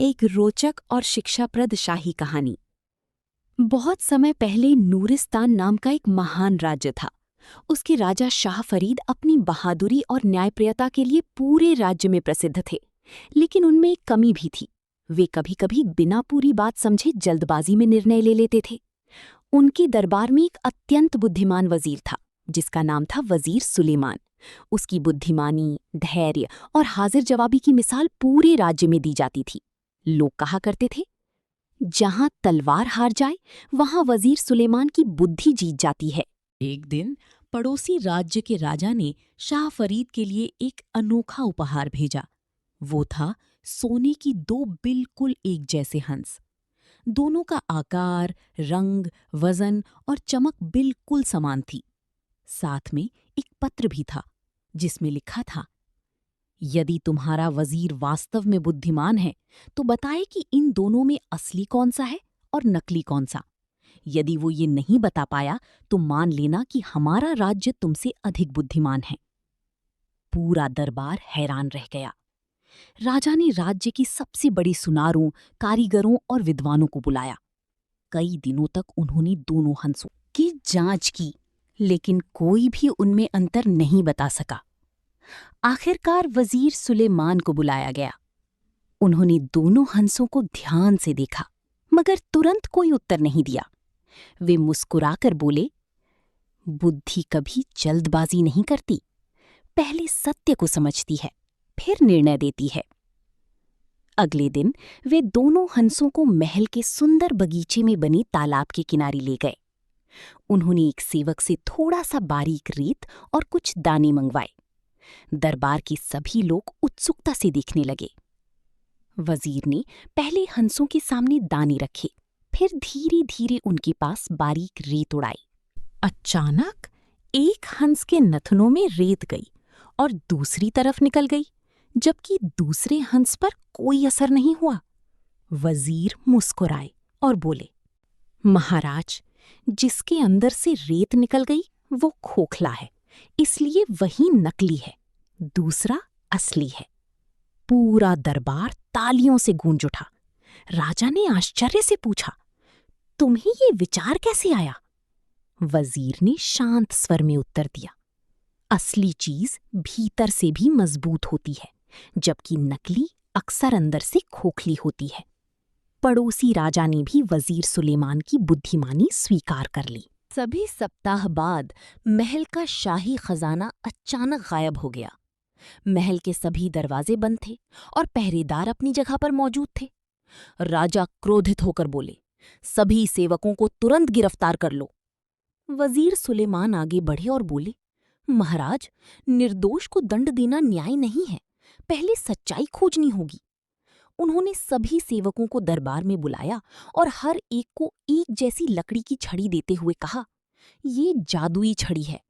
एक रोचक और शिक्षाप्रद शाही कहानी। बहुत समय पहले नूरिस्तान नाम का एक महान राज्य था। उसके राजा शाह फरीद अपनी बहादुरी और न्यायप्रियता के लिए पूरे राज्य में प्रसिद्ध थे। लेकिन उनमें एक कमी भी थी। वे कभी-कभी बिना पूरी बात समझे जल्दबाजी में निर्णय ले लेते थे। उनके दरबार में एक अत्यंत बुद्धिमान वजीर था, जिसका नाम था वजीर सुलेमान। उसकी बुद्धिमानी, धैर्य और हाजिर जवाबी की मिसाल पूरे राज्य में दी जाती थी। लोग कहा करते थे, जहां तलवार हार जाए वहां वजीर सुलेमान की बुद्धि जीत जाती है। एक दिन पड़ोसी राज्य के राजा ने शाह फरीद के लिए एक अनोखा उपहार भेजा। वो था सोने की दो बिल्कुल एक जैसे हंस। दोनों का आकार, रंग, वजन और चमक बिल्कुल समान थी। साथ में एक पत्र भी था, जिसमें लिखा था, यदि तुम्हारा वजीर वास्तव में बुद्धिमान है तो बताए कि इन दोनों में असली कौन सा है और नकली कौन सा। यदि वो ये नहीं बता पाया तो मान लेना कि हमारा राज्य तुमसे अधिक बुद्धिमान है। पूरा दरबार हैरान रह गया। राजा ने राज्य की सबसे बड़ी सुनारों, कारीगरों और विद्वानों को बुलाया। कई दिनों तक उन्होंने दोनों हंसों की जांच की, लेकिन कोई भी उनमें अंतर नहीं बता सका। आखिरकार वजीर सुलेमान को बुलाया गया। उन्होंने दोनों हंसों को ध्यान से देखा, मगर तुरंत कोई उत्तर नहीं दिया। वे मुस्कुराकर बोले, बुद्धि कभी जल्दबाजी नहीं करती, पहले सत्य को समझती है, फिर निर्णय देती है। अगले दिन वे दोनों हंसों को महल के सुंदर बगीचे में बने तालाब के किनारे ले गए। उन्होंने एक सेवक से थोड़ा सा बारीक रेत और कुछ दाने मंगवाए। दरबार के सभी लोग उत्सुकता से देखने लगे। वजीर ने पहले हंसों के सामने दाने रखे, फिर धीरे धीरे उनके पास बारीक रेत उड़ाई। अचानक एक हंस के नथनों में रेत गई और दूसरी तरफ निकल गई, जबकि दूसरे हंस पर कोई असर नहीं हुआ। वजीर मुस्कुराए और बोले, महाराज, जिसके अंदर से रेत निकल गई वो खोखला है, इसलिए वही नकली है, दूसरा असली है। पूरा दरबार तालियों से गूंज उठा। राजा ने आश्चर्य से पूछा, तुम्हें ये विचार कैसे आया? वजीर ने शांत स्वर में उत्तर दिया, असली चीज भीतर से भी मजबूत होती है, जबकि नकली अक्सर अंदर से खोखली होती है। पड़ोसी राजा ने भी वजीर सुलेमान की बुद्धिमानी स्वीकार कर ली। सभी सप्ताह बाद महल का शाही खजाना अचानक गायब हो गया। महल के सभी दरवाजे बंद थे और पहरेदार अपनी जगह पर मौजूद थे। राजा क्रोधित होकर बोले, सभी सेवकों को तुरंत गिरफ्तार कर लो। वजीर सुलेमान आगे बढ़े और बोले, महाराज, निर्दोष को दंड देना न्याय नहीं है, पहले सच्चाई खोजनी होगी। उन्होंने सभी सेवकों को दरबार में बुलाया और हर एक को एक जैसी लकड़ी की छड़ी देते हुए कहा, ये जादुई छड़ी है।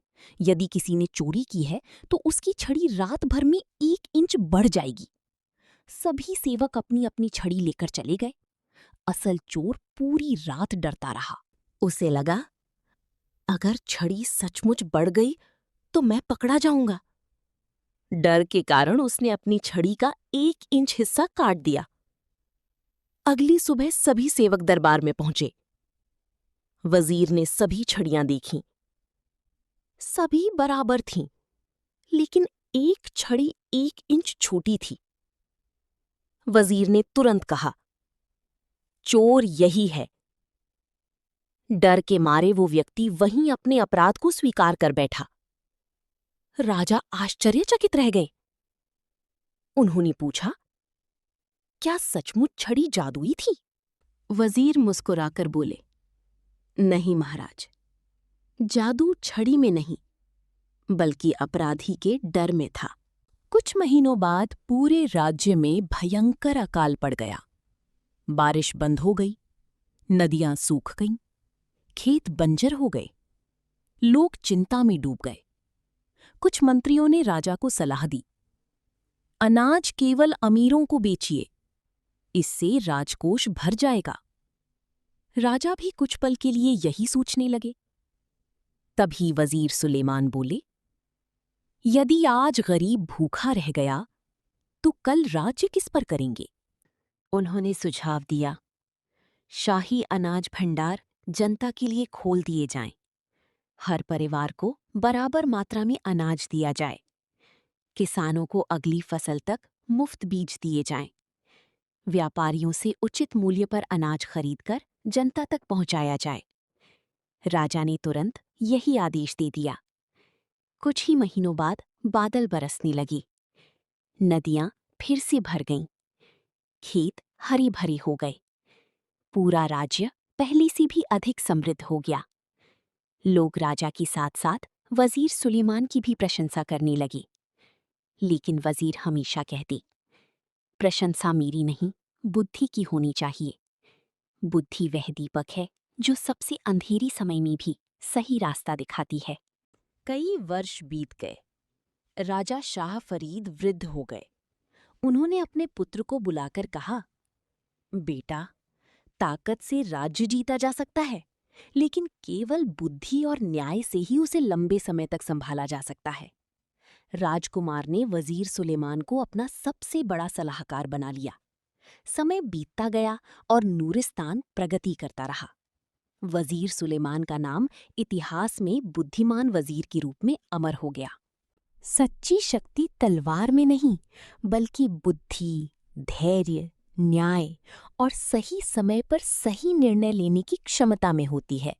यदि किसी ने चोरी की है तो उसकी छड़ी रात भर में 1 इंच बढ़ जाएगी। सभी सेवक अपनी अपनी छड़ी लेकर चले गए। असल चोर पूरी रात डरता रहा। उसे लगा, अगर छड़ी सचमुच बढ़ गई तो मैं पकड़ा जाऊंगा। डर के कारण उसने अपनी छड़ी का 1 इंच हिस्सा काट दिया। अगली सुबह सभी सेवक दरबार में पहुंचे। वजीर ने सभी छड़ियां देखीं। सभी बराबर थीं, लेकिन एक छड़ी 1 इंच छोटी थी। वजीर ने तुरंत कहा, चोर यही है। डर के मारे वो व्यक्ति वहीं अपने अपराध को स्वीकार कर बैठा। राजा आश्चर्यचकित रह गए। उन्होंने पूछा, क्या सचमुच छड़ी जादुई थी? वजीर मुस्कुराकर बोले, नहीं महाराज, जादू छड़ी में नहीं, बल्कि अपराधी के डर में था। कुछ महीनों बाद पूरे राज्य में भयंकर अकाल पड़ गया। बारिश बंद हो गई, नदियां सूख गईं, खेत बंजर हो गए। लोग चिंता में डूब गए। कुछ मंत्रियों ने राजा को सलाह दी, अनाज केवल अमीरों को बेचिए, इससे राजकोष भर जाएगा। राजा भी कुछ पल के लिए यही सोचने लगे। तभी वजीर सुलेमान बोले, यदि आज गरीब भूखा रह गया तो कल राज्य किस पर करेंगे? उन्होंने सुझाव दिया, शाही अनाज भंडार जनता के लिए खोल दिए जाएं। हर परिवार को बराबर मात्रा में अनाज दिया जाए। किसानों को अगली फसल तक मुफ्त बीज दिए जाएं। व्यापारियों से उचित मूल्य पर अनाज खरीदकर जनता तक पहुंचाया जाए। राजा ने तुरंत यही आदेश दे दिया। कुछ ही महीनों बाद बादल बरसने लगी। नदियां फिर से भर गईं। खेत हरी भरी हो गए। पूरा राज्य पहले से भी अधिक समृद्ध हो गया। लोग राजा के साथ साथ वजीर सुलेमान की भी प्रशंसा करने लगी। लेकिन वजीर हमेशा कहती, प्रशंसा मेरी नहीं, बुद्धि की होनी चाहिए। बुद्धि वह दीपक है जो सबसे अंधेरी समय में भी सही रास्ता दिखाती है। कई वर्ष बीत गए। राजा शाह फरीद वृद्ध हो गए। उन्होंने अपने पुत्र को बुलाकर कहा, बेटा, ताकत से राज्य जीता जा सकता है, लेकिन केवल बुद्धि और न्याय से ही उसे लंबे समय तक संभाला जा सकता है। राजकुमार ने वजीर सुलेमान को अपना सबसे बड़ा सलाहकार बना लिया। समय बीतता गया और नूरिस्तान प्रगति करता रहा। वजीर सुलेमान का नाम इतिहास में बुद्धिमान वजीर के रूप में अमर हो गया। सच्ची शक्ति तलवार में नहीं, बल्कि बुद्धि, धैर्य, न्याय और सही समय पर सही निर्णय लेने की क्षमता में होती है।